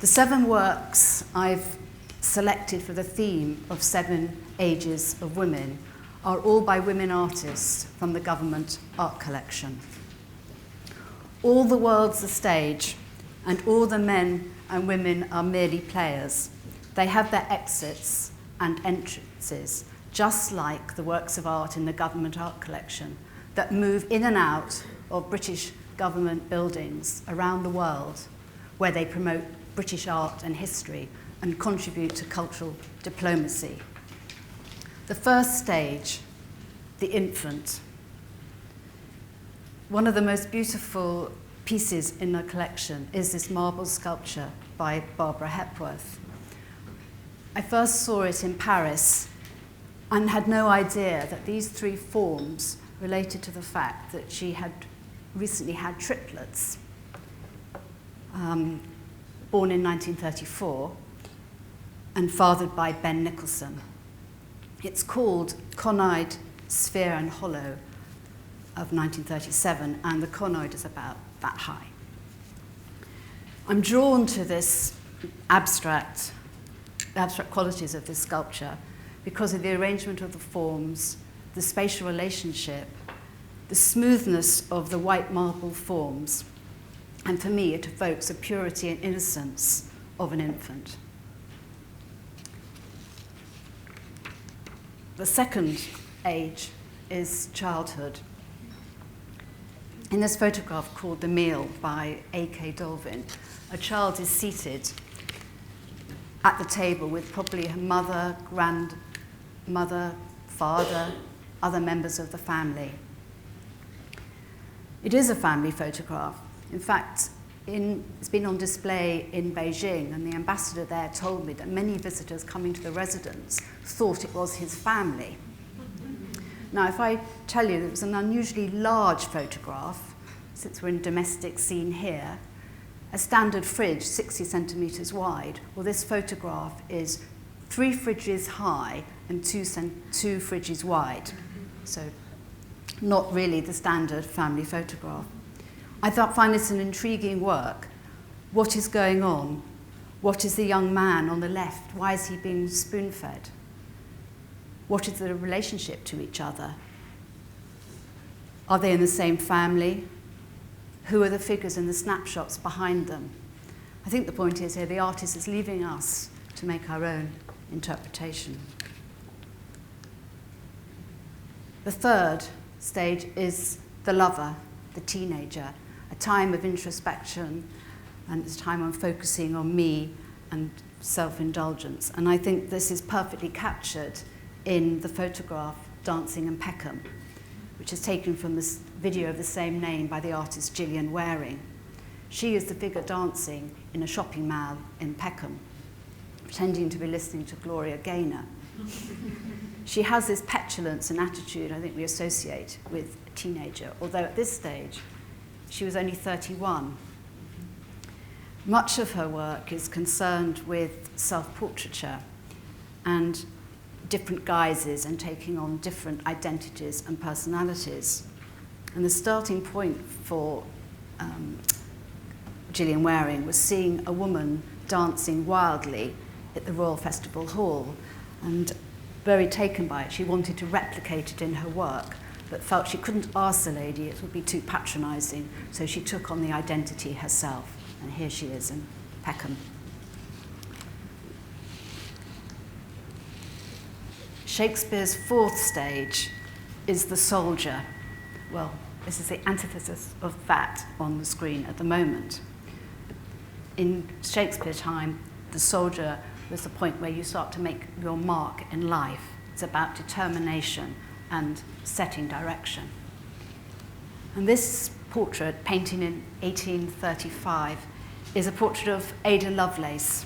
The 7 works I've selected for the theme of 7 ages of women are all by women artists from the government art collection. All the world's a stage, and all the men and women are merely players. They have their exits and entrances, just like the works of art in the government art collection that move in and out of British government buildings around the world, where they promote British art and history and contribute to cultural diplomacy. The first stage, the infant. One of the most beautiful pieces in the collection is this marble sculpture by Barbara Hepworth. I first saw it in Paris and had no idea that these 3 forms related to the fact that she had recently had triplets, born in 1934 and fathered by Ben Nicholson. It's called Conoid, Sphere and Hollow of 1937, and the conoid is about that high. I'm drawn to this abstract qualities of this sculpture because of the arrangement of the forms, the spatial relationship, the smoothness of the white marble forms, and for me it evokes a purity and innocence of an infant. The second age is childhood. In this photograph called The Meal by A.K. Dolvin, a child is seated at the table with probably her mother, grandmother, father, other members of the family. It is a family photograph. In fact, it's been on display in Beijing, and the ambassador there told me that many visitors coming to the residence thought it was his family. Now, if I tell you that it was an unusually large photograph, since we're in a domestic scene here, a standard fridge 60 centimetres wide, well, this photograph is 3 fridges high and 2 fridges wide. So not really the standard family photograph. I find this an intriguing work. What is going on? What is the young man on the left? Why is he being spoon-fed? What is the relationship to each other? Are they in the same family? Who are the figures in the snapshots behind them? I think the point is here the artist is leaving us to make our own interpretation. The third stage is the lover, the teenager, a time of introspection, and it's a time I'm focusing on me and self-indulgence. And I think this is perfectly captured in the photograph Dancing in Peckham, which is taken from this video of the same name by the artist Gillian Waring. She is the figure dancing in a shopping mall in Peckham, pretending to be listening to Gloria Gaynor. She has this petulance and attitude I think we associate with a teenager, although at this stage she was only 31. Much of her work is concerned with self-portraiture and different guises and taking on different identities and personalities. And the starting point for Gillian Waring was seeing a woman dancing wildly at the Royal Festival Hall, and very taken by it. She wanted to replicate it in her work, but felt she couldn't ask the lady, it would be too patronising, so she took on the identity herself. And here she is in Peckham. Shakespeare's fourth stage is the soldier. Well, this is the antithesis of that on the screen at the moment. In Shakespeare's time, the soldier was the point where you start to make your mark in life. It's about determination and setting direction. And this portrait, painted in 1835, is a portrait of Ada Lovelace.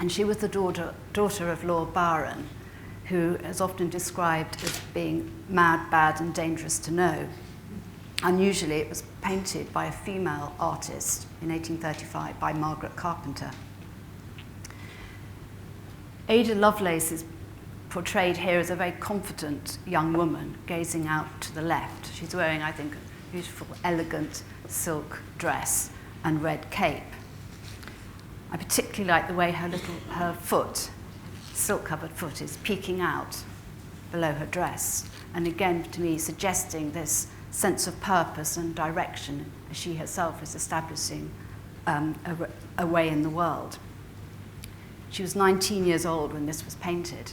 And she was the daughter of Lord Byron, who is often described as being mad, bad, and dangerous to know. Unusually, it was painted by a female artist in 1835 by Margaret Carpenter. Ada Lovelace is portrayed here as a very confident young woman gazing out to the left. She's wearing, I think, a beautiful, elegant silk dress and red cape. I particularly like the way her foot, silk-covered foot, is peeking out below her dress. And again, to me, suggesting this sense of purpose and direction as she herself is establishing a way in the world. She was 19 years old when this was painted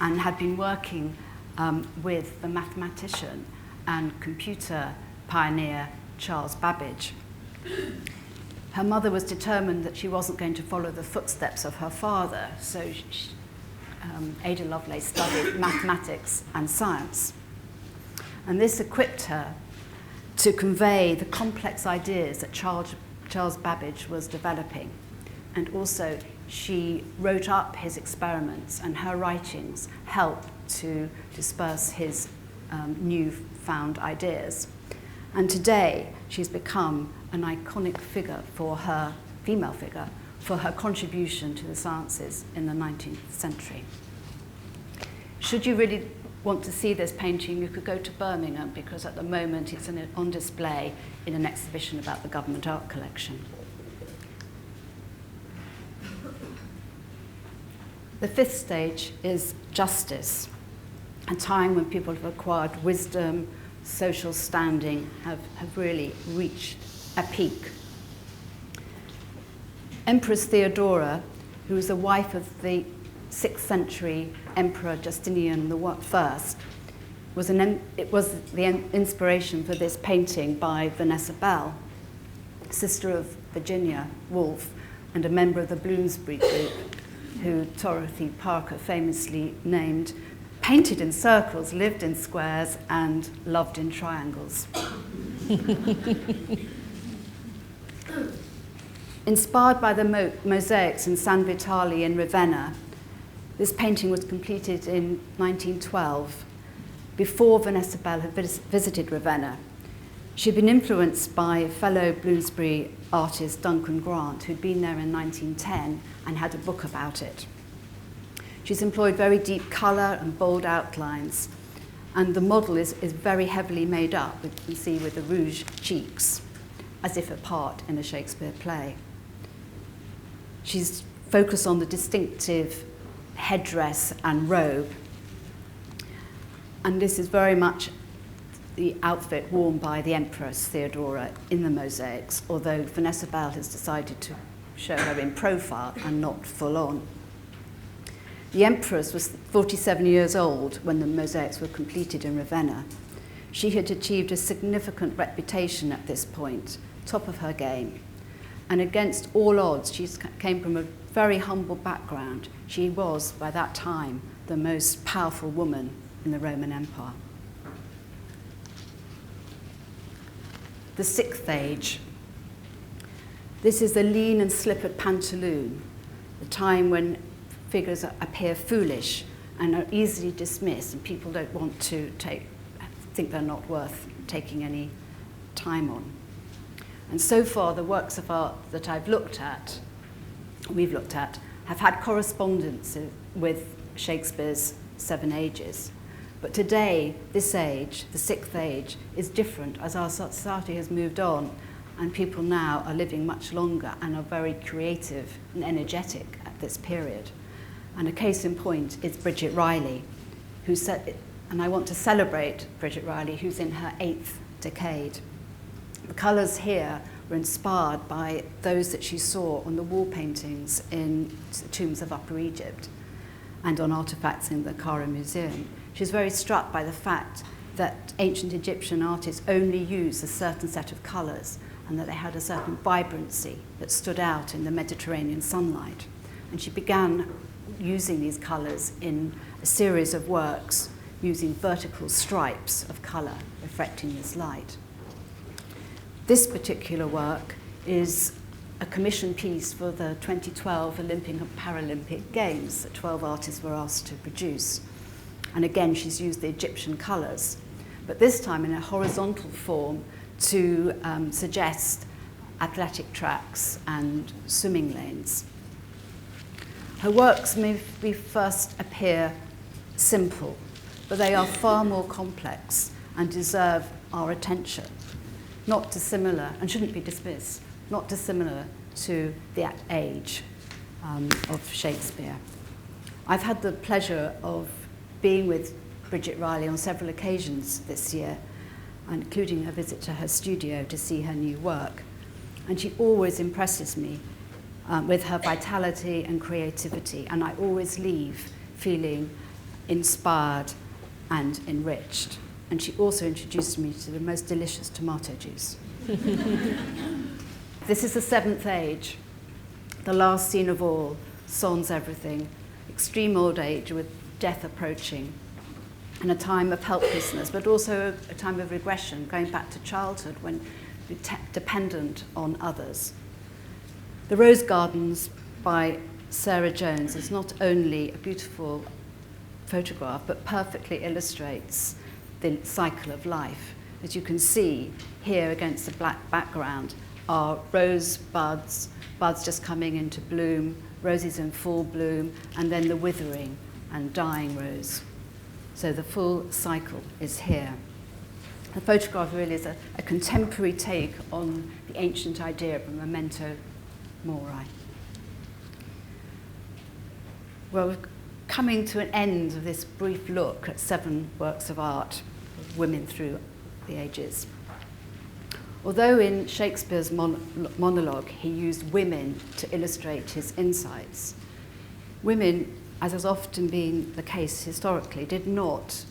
and had been working with the mathematician and computer pioneer Charles Babbage. Her mother was determined that she wasn't going to follow the footsteps of her father, so Ada Lovelace studied mathematics and science. And this equipped her to convey the complex ideas that Charles Babbage was developing. And also, she wrote up his experiments, and her writings helped to disperse his newfound ideas. And today, she's become an iconic figure for her, female figure, for her contribution to the sciences in the 19th century. Should you really want to see this painting, you could go to Birmingham, because at the moment it's on display in an exhibition about the government art collection. The fifth stage is justice, a time when people have acquired wisdom, social standing, have really reached a peak. Empress Theodora, who was the wife of the 6th century Emperor Justinian I, was the inspiration for this painting by Vanessa Bell, sister of Virginia Woolf and a member of the Bloomsbury group, who Dorothy Parker famously named, painted in circles, lived in squares, and loved in triangles. Inspired by the mosaics in San Vitale in Ravenna, this painting was completed in 1912, before Vanessa Bell had visited Ravenna. She'd been influenced by fellow Bloomsbury artist Duncan Grant, who'd been there in 1910 and had a book about it. She's employed very deep colour and bold outlines, and the model is very heavily made up, you can see, with the rouge cheeks, as if a part in a Shakespeare play. She's focused on the distinctive headdress and robe, and this is very much the outfit worn by the Empress Theodora in the mosaics, although Vanessa Bell has decided to show her in profile and not full on. The Empress was 47 years old when the mosaics were completed in Ravenna. She had achieved a significant reputation at this point, top of her game. And against all odds, she came from a very humble background. She was, by that time, the most powerful woman in the Roman Empire. The sixth age. This is the lean and slippered pantaloon, the time when figures appear foolish and are easily dismissed, and people don't want to think they're not worth taking any time on. And so far, the works of art that we've looked at, have had correspondence with Shakespeare's Seven Ages. But today, this age, the sixth age, is different as our society has moved on, and people now are living much longer and are very creative and energetic at this period. And a case in point is Bridget Riley, who said, and I want to celebrate Bridget Riley, who's in her 8th decade. The colours here were inspired by those that she saw on the wall paintings in the tombs of Upper Egypt and on artefacts in the Cairo Museum. She was very struck by the fact that ancient Egyptian artists only used a certain set of colours and that they had a certain vibrancy that stood out in the Mediterranean sunlight. And she began using these colours in a series of works using vertical stripes of colour reflecting this light. This particular work is a commission piece for the 2012 Olympic and Paralympic Games that 12 artists were asked to produce. And again, she's used the Egyptian colours, but this time in a horizontal form to suggest athletic tracks and swimming lanes. Her works may first appear simple, but they are far more complex and deserve our attention. Not dissimilar, and shouldn't be dismissed, not dissimilar to the age of Shakespeare. I've had the pleasure of being with Bridget Riley on several occasions this year, including a visit to her studio to see her new work. And she always impresses me with her vitality and creativity, and I always leave feeling inspired and enriched. And she also introduced me to the most delicious tomato juice. This is the seventh age, the last scene of all, sans everything, extreme old age with death approaching, and a time of helplessness, but also a time of regression, going back to childhood when you're dependent on others. The Rose Gardens by Sarah Jones is not only a beautiful photograph, but perfectly illustrates the cycle of life. As you can see here against the black background are rose buds, buds just coming into bloom, roses in full bloom, and then the withering and dying rose. So the full cycle is here. The photograph really is a contemporary take on the ancient idea of a memento mori. Well, we're coming to an end of this brief look at 7 works of art of women through the ages. Although in Shakespeare's monologue he used women to illustrate his insights, women, as has often been the case historically, did not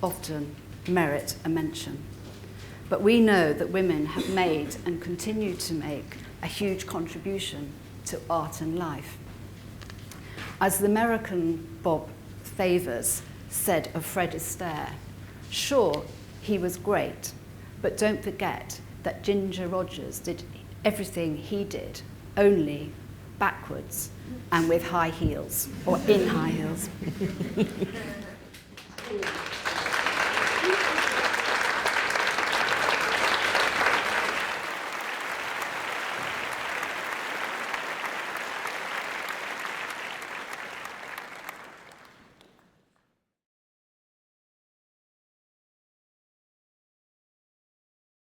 often merit a mention. But we know that women have made and continue to make a huge contribution to art and life. As the American Bob Favors said of Fred Astaire, sure, he was great, but don't forget that Ginger Rogers did everything he did, only backwards and with high heels, or in high heels.